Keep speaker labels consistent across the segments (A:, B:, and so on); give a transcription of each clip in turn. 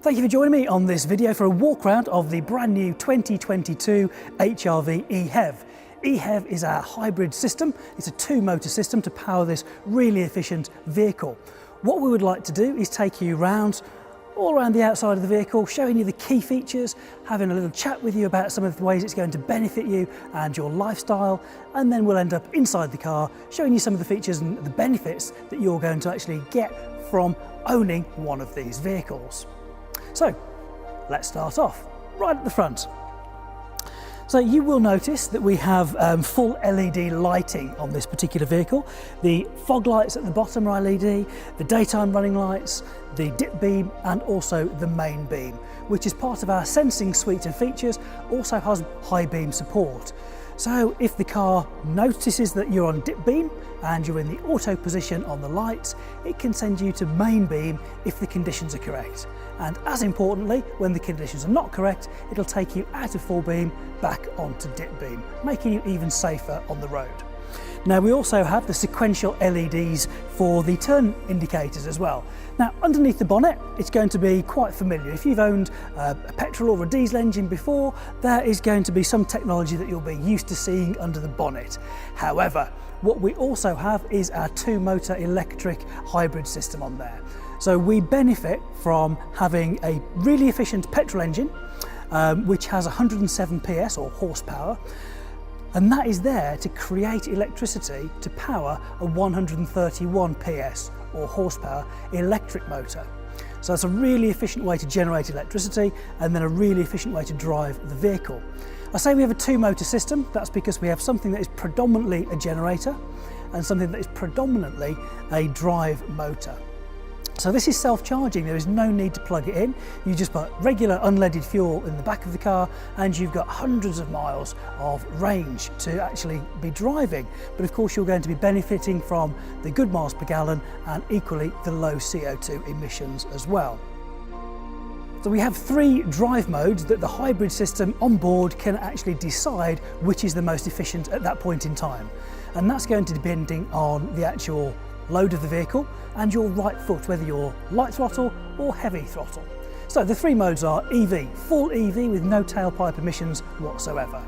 A: Thank you for joining me on this video for a walk around of the brand new 2022 HRV eHev. eHev is our hybrid system. It's a two-motor system to power this really efficient vehicle. What we would like to do is take you around all around the outside of the vehicle, showing you the key features, having a little chat with you about some of the ways it's going to benefit you and your lifestyle, and then we'll end up inside the car showing you some of the features and the benefits that you're going to actually get from owning one of these vehicles. So let's start off right at the front. So you will notice that we have full LED lighting on this particular vehicle. The fog lights at the bottom are LED, the daytime running lights, the dip beam, and also the main beam, which is part of our sensing suite of features, also has high beam support. So if the car notices that you're on dip beam and you're in the auto position on the lights, it can send you to main beam if the conditions are correct. And as importantly, when the conditions are not correct, it'll take you out of full beam back onto dip beam, making you even safer on the road. Now we also have the sequential LEDs for the turn indicators as well. Now underneath the bonnet, it's going to be quite familiar. If you've owned a petrol or a diesel engine before, there is going to be some technology that you'll be used to seeing under the bonnet. However, what we also have is our two-motor electric hybrid system on there. So we benefit from having a really efficient petrol engine, which has 107 PS or horsepower, and that is there to create electricity to power a 131 PS or horsepower electric motor. So it's a really efficient way to generate electricity and then a really efficient way to drive the vehicle. I say we have a two-motor system. That's because we have something that is predominantly a generator and something that is predominantly a drive motor. So this is self-charging, there is no need to plug it in. You just put regular unleaded fuel in the back of the car and you've got hundreds of miles of range to actually be driving. But of course you're going to be benefiting from the good miles per gallon and equally the low CO2 emissions as well. So we have three drive modes that the hybrid system on board can actually decide which is the most efficient at that point in time. And that's going to be depending on the actual load of the vehicle and your right foot, whether you're light throttle or heavy throttle. So the three modes are EV, full EV with no tailpipe emissions whatsoever.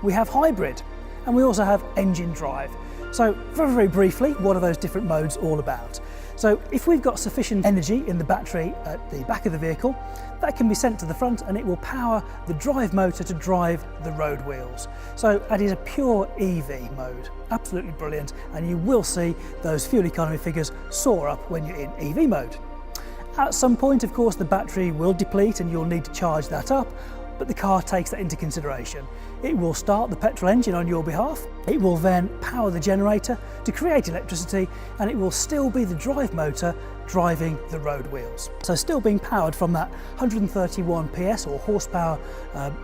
A: We have hybrid and we also have engine drive. So very briefly, what are those different modes all about? So if we've got sufficient energy in the battery at the back of the vehicle, that can be sent to the front and it will power the drive motor to drive the road wheels. So that is a pure EV mode, absolutely brilliant, and you will see those fuel economy figures soar up when you're in EV mode. At some point, of course, the battery will deplete and you'll need to charge that up, but the car takes that into consideration. It will start the petrol engine on your behalf, it will then power the generator to create electricity, and it will still be the drive motor driving the road wheels. So still being powered from that 131 PS or horsepower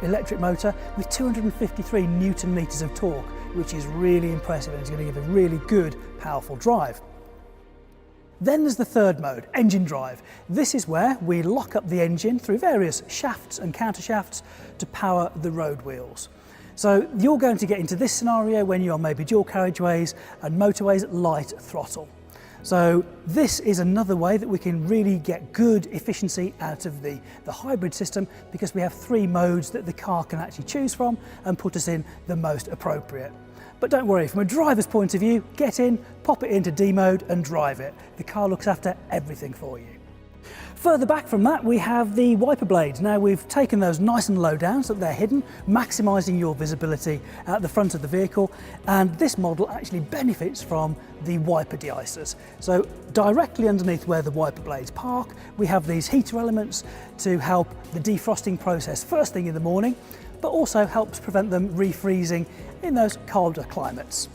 A: electric motor with 253 Newton meters of torque, which is really impressive and is going to give a really good, powerful drive. Then there's the third mode, engine drive. This is where we lock up the engine through various shafts and counter shafts to power the road wheels. So you're going to get into this scenario when you're on maybe dual carriageways and motorways at light throttle. So this is another way that we can really get good efficiency out of the hybrid system, because we have three modes that the car can actually choose from and put us in the most appropriate. But don't worry, from a driver's point of view, get in, pop it into D mode and drive it. The car looks after everything for you. Further back from that, we have the wiper blades. Now we've taken those nice and low down so that they're hidden, maximising your visibility at the front of the vehicle. And this model actually benefits from the wiper de-icers. So directly underneath where the wiper blades park, we have these heater elements to help the defrosting process first thing in the morning, but also helps prevent them refreezing in those colder climates.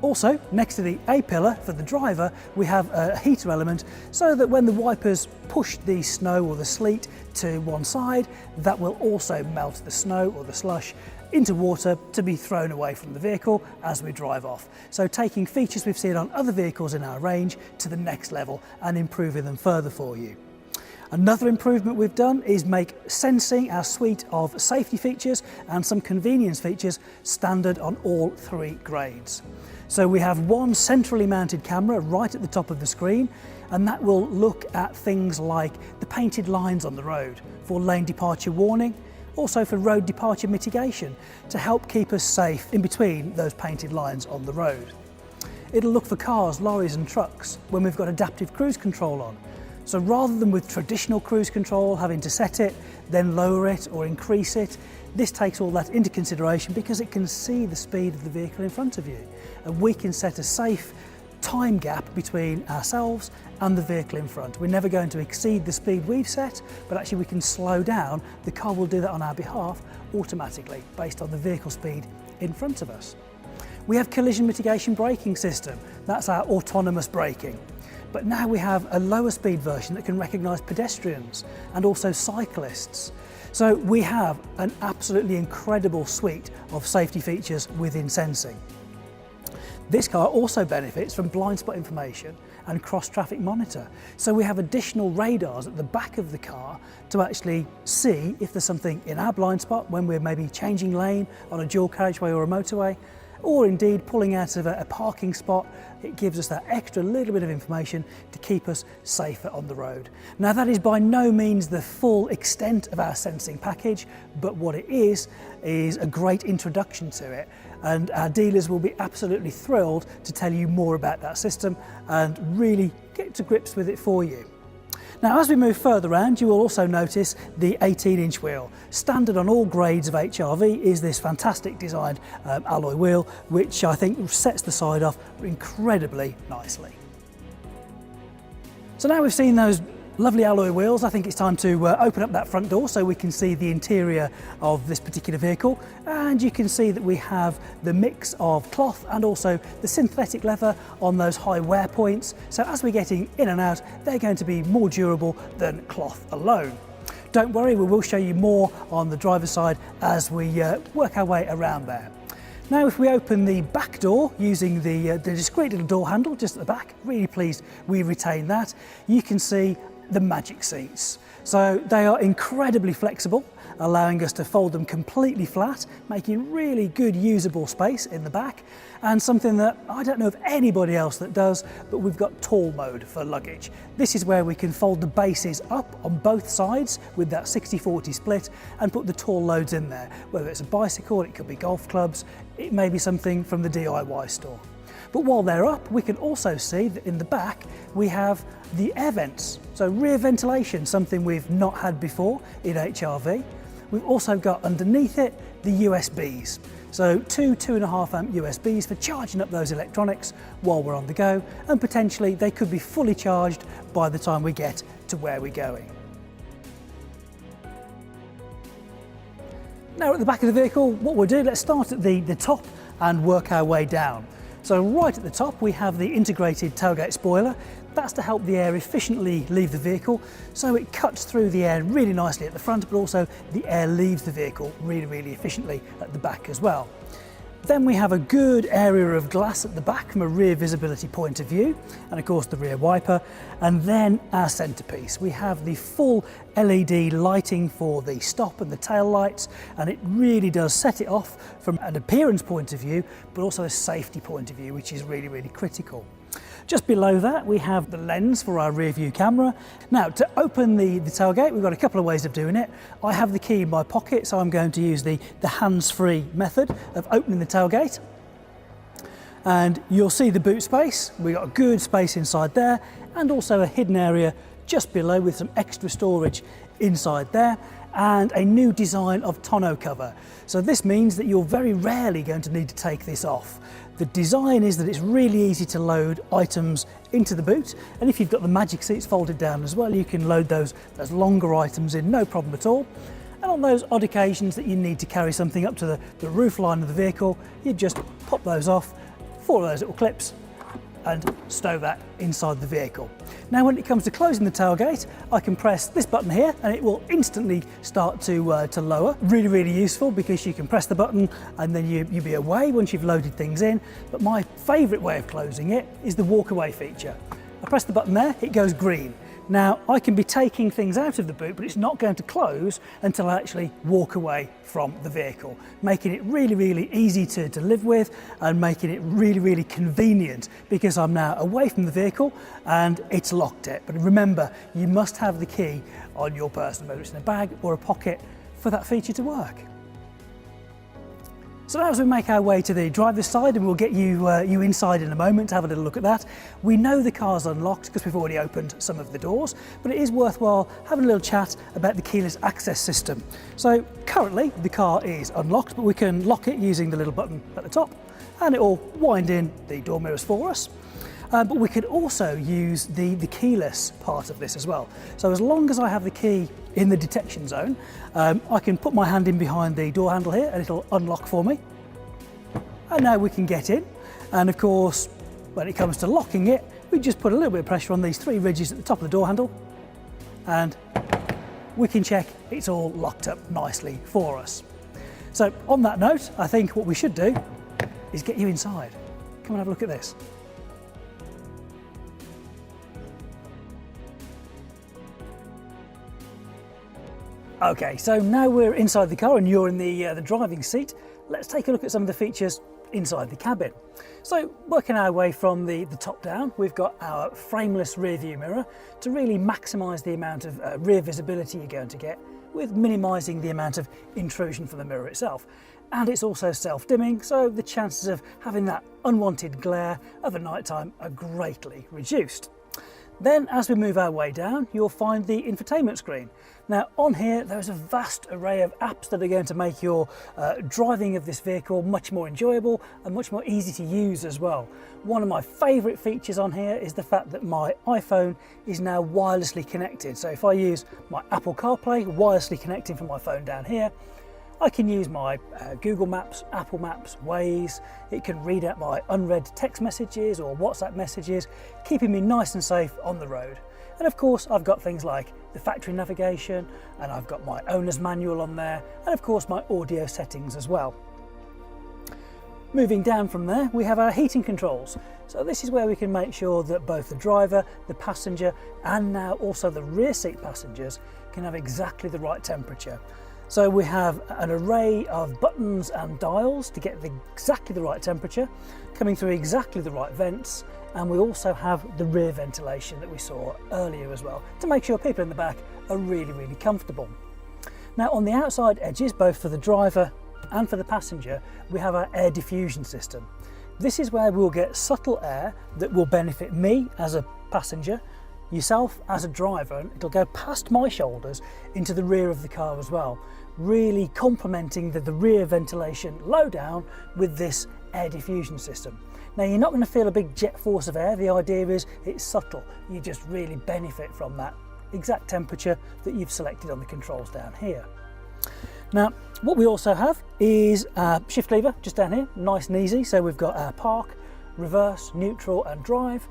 A: Also, next to the A-pillar for the driver, we have a heater element so that when the wipers push the snow or the sleet to one side, that will also melt the snow or the slush into water to be thrown away from the vehicle as we drive off. So taking features we've seen on other vehicles in our range to the next level and improving them further for you. Another improvement we've done is make sensing, our suite of safety features and some convenience features, standard on all three grades. So we have one centrally mounted camera right at the top of the screen, and that will look at things like the painted lines on the road for lane departure warning, also for road departure mitigation to help keep us safe in between those painted lines on the road. It'll look for cars, lorries and trucks when we've got adaptive cruise control on. So rather than with traditional cruise control having to set it, then lower it or increase it, this takes all that into consideration because it can see the speed of the vehicle in front of you. And we can set a safe time gap between ourselves and the vehicle in front. We're never going to exceed the speed we've set, but actually we can slow down. The car will do that on our behalf automatically based on the vehicle speed in front of us. We have collision mitigation braking system. That's our autonomous braking. But now we have a lower speed version that can recognise pedestrians and also cyclists. So we have an absolutely incredible suite of safety features within sensing. This car also benefits from blind spot information and cross-traffic monitor. So we have additional radars at the back of the car to actually see if there's something in our blind spot when we're maybe changing lane on a dual carriageway or a motorway, or indeed pulling out of a parking spot. It gives us that extra little bit of information to keep us safer on the road. Now that is by no means the full extent of our sensing package, but what it is a great introduction to it, and our dealers will be absolutely thrilled to tell you more about that system and really get to grips with it for you. Now, as we move further around, you will also notice the 18-inch wheel. Standard on all grades of HRV is this fantastic designed alloy wheel, which I think sets the side off incredibly nicely. So now we've seen those lovely alloy wheels, I think it's time to open up that front door so we can see the interior of this particular vehicle. And you can see that we have the mix of cloth and also the synthetic leather on those high wear points. So as we're getting in and out, they're going to be more durable than cloth alone. Don't worry, we will show you more on the driver's side as we work our way around there. Now if we open the back door using the discreet little door handle just at the back, really pleased we retain that, you can see the magic seats. So they are incredibly flexible, allowing us to fold them completely flat, making really good usable space in the back, and something that I don't know of anybody else that does, but we've got tall mode for luggage. This is where we can fold the bases up on both sides with that 60-40 split and put the tall loads in there. Whether it's a bicycle, it could be golf clubs, it may be something from the DIY store. But while they're up, we can also see that in the back we have the air vents. So rear ventilation, something we've not had before in HRV. We've also got underneath it the USBs. So two 2.5 amp USBs for charging up those electronics while we're on the go, and potentially they could be fully charged by the time we get to where we're going. Now at the back of the vehicle, what we'll do, let's start at the top and work our way down. So right at the top we have the integrated tailgate spoiler. That's to help the air efficiently leave the vehicle, so it cuts through the air really nicely at the front, but also the air leaves the vehicle really efficiently at the back as well. Then we have a good area of glass at the back from a rear visibility point of view, and of course the rear wiper, and then our centrepiece. We have the full LED lighting for the stop and the tail lights, and it really does set it off from an appearance point of view, but also a safety point of view, which is really critical. Just below that we have the lens for our rear view camera. Now to open the tailgate, we've got a couple of ways of doing it. I have the key in my pocket, so I'm going to use the hands-free method of opening the tailgate. And you'll see the boot space. We've got a good space inside there, and also a hidden area just below with some extra storage inside there, and a new design of tonneau cover. So this means that you're very rarely going to need to take this off. The design is that it's really easy to load items into the boot, and if you've got the magic seats folded down as well, you can load those longer items in, no problem at all. And on those odd occasions that you need to carry something up to the roof line of the vehicle, you just pop those off, 4 of those little clips, and stow that inside the vehicle. Now when it comes to closing the tailgate, I can press this button here and it will instantly start to lower. Really useful because you can press the button and then you'll be away once you've loaded things in. But my favourite way of closing it is the walk away feature. I press the button there, it goes green. Now, I can be taking things out of the boot, but it's not going to close until I actually walk away from the vehicle, making it really, really easy to live with and making it really, really convenient because I'm now away from the vehicle and it's locked it. But remember, you must have the key on your person, whether it's in a bag or a pocket, for that feature to work. So now as we make our way to the driver's side, and we'll get you inside in a moment to have a little look at that, we know the car's unlocked because we've already opened some of the doors, but it is worthwhile having a little chat about the keyless access system. So currently the car is unlocked, but we can lock it using the little button at the top, and it will wind in the door mirrors for us. But we could also use the keyless part of this as well. So as long as I have the key in the detection zone, I can put my hand in behind the door handle here and it'll unlock for me. And now we can get in. And of course, when it comes to locking it, we just put a little bit of pressure on these 3 ridges at the top of the door handle and we can check it's all locked up nicely for us. So on that note, I think what we should do is get you inside. Come and have a look at this. Okay, so now we're inside the car and you're in the driving seat. Let's take a look at some of the features inside the cabin. So working our way from the top down, we've got our frameless rear view mirror to really maximise the amount of rear visibility you're going to get with minimising the amount of intrusion from the mirror itself. And it's also self-dimming, so the chances of having that unwanted glare of a night time are greatly reduced. Then as we move our way down, you'll find the infotainment screen. Now on here, there's a vast array of apps that are going to make your driving of this vehicle much more enjoyable and much more easy to use as well. One of my favourite features on here is the fact that my iPhone is now wirelessly connected. So if I use my Apple CarPlay wirelessly connecting from my phone down here, I can use my Google Maps, Apple Maps, Waze. It can read out my unread text messages or WhatsApp messages, keeping me nice and safe on the road. And of course, I've got things like the factory navigation, and I've got my owner's manual on there, and of course my audio settings as well. Moving down from there, we have our heating controls. So this is where we can make sure that both the driver, the passenger, and now also the rear seat passengers can have exactly the right temperature. So we have an array of buttons and dials to get exactly the right temperature, coming through exactly the right vents, and we also have the rear ventilation that we saw earlier as well, to make sure people in the back are really, really comfortable. Now on the outside edges, both for the driver and for the passenger, we have our air diffusion system. This is where we'll get subtle air that will benefit me as a passenger, yourself as a driver, and it'll go past my shoulders into the rear of the car as well, really complementing the rear ventilation low down with this air diffusion system. Now you're not going to feel a big jet force of air. The idea is it's subtle. You just really benefit from that exact temperature that you've selected on the controls down here. Now what we also have is a shift lever just down here, nice and easy. So we've got our park, reverse, neutral and drive.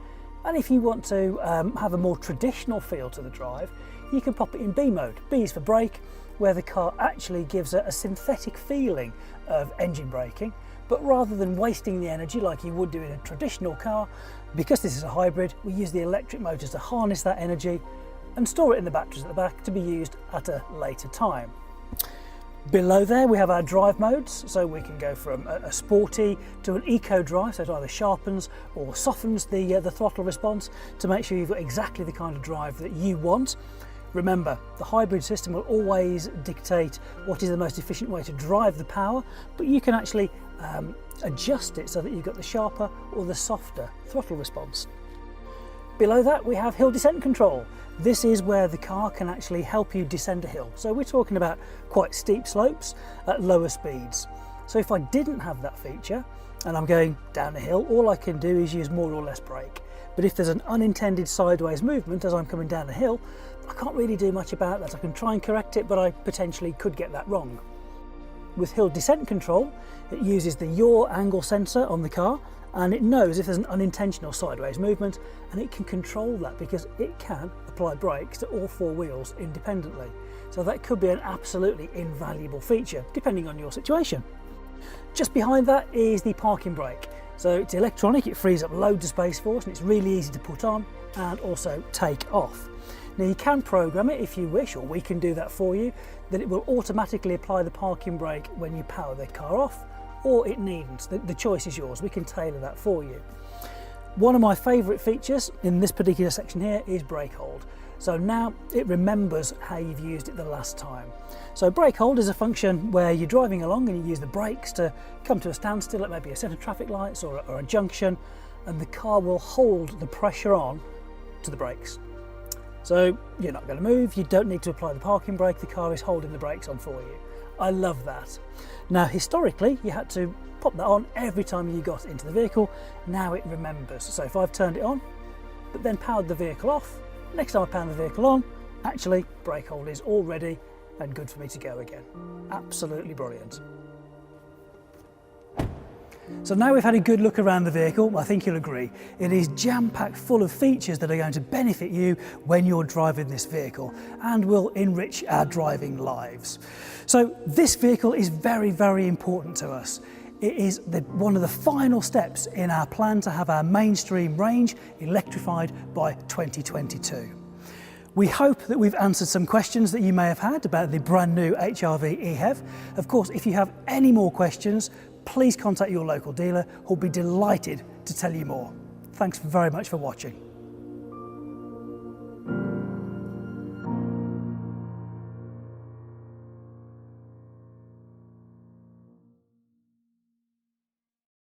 A: And if you want to have a more traditional feel to the drive, you can pop it in B mode. B is for brake, where the car actually gives a synthetic feeling of engine braking, but rather than wasting the energy like you would do in a traditional car, because this is a hybrid, we use the electric motors to harness that energy and store it in the batteries at the back to be used at a later time. Below there we have our drive modes, so we can go from a sporty to an eco drive, so it either sharpens or softens the throttle response to make sure you've got exactly the kind of drive that you want. Remember, the hybrid system will always dictate what is the most efficient way to drive the power, but you can actually adjust it so that you've got the sharper or the softer throttle response. Below that we have hill descent control. This is where the car can actually help you descend a hill. So we're talking about quite steep slopes at lower speeds. So if I didn't have that feature and I'm going down a hill, all I can do is use more or less brake. But if there's an unintended sideways movement as I'm coming down a hill, I can't really do much about that. I can try and correct it, but I potentially could get that wrong. With hill descent control, it uses the yaw angle sensor on the car, and it knows if there's an unintentional sideways movement, and it can control that because it can apply brakes to all 4 wheels independently. So that could be an absolutely invaluable feature depending on your situation. Just behind that is the parking brake. So it's electronic, it frees up loads of space for us, and it's really easy to put on and also take off. Now you can program it if you wish, or we can do that for you, that it will automatically apply the parking brake when you power the car off, or it needn't. The choice is yours. We can tailor that for you. One of my favourite features in this particular section here is brake hold. So now it remembers how you've used it the last time. So brake hold is a function where you're driving along and you use the brakes to come to a standstill at maybe a set of traffic lights or a junction, and the car will hold the pressure on to the brakes. So you're not going to move, you don't need to apply the parking brake, the car is holding the brakes on for you. I love that. Now historically you had to pop that on every time you got into the vehicle. Now it remembers. So if I've turned it on but then powered the vehicle off, next time I power the vehicle on, actually brake hold is all ready and good for me to go again. Absolutely brilliant. So now we've had a good look around the vehicle, I think you'll agree, it is jam-packed full of features that are going to benefit you when you're driving this vehicle and will enrich our driving lives. So this vehicle is very, very important to us. It is one of the final steps in our plan to have our mainstream range electrified by 2022. We hope that we've answered some questions that you may have had about the brand new HR-V eHev. Of course, if you have any more questions, please contact your local dealer who'll be delighted to tell you more. Thanks very much for watching.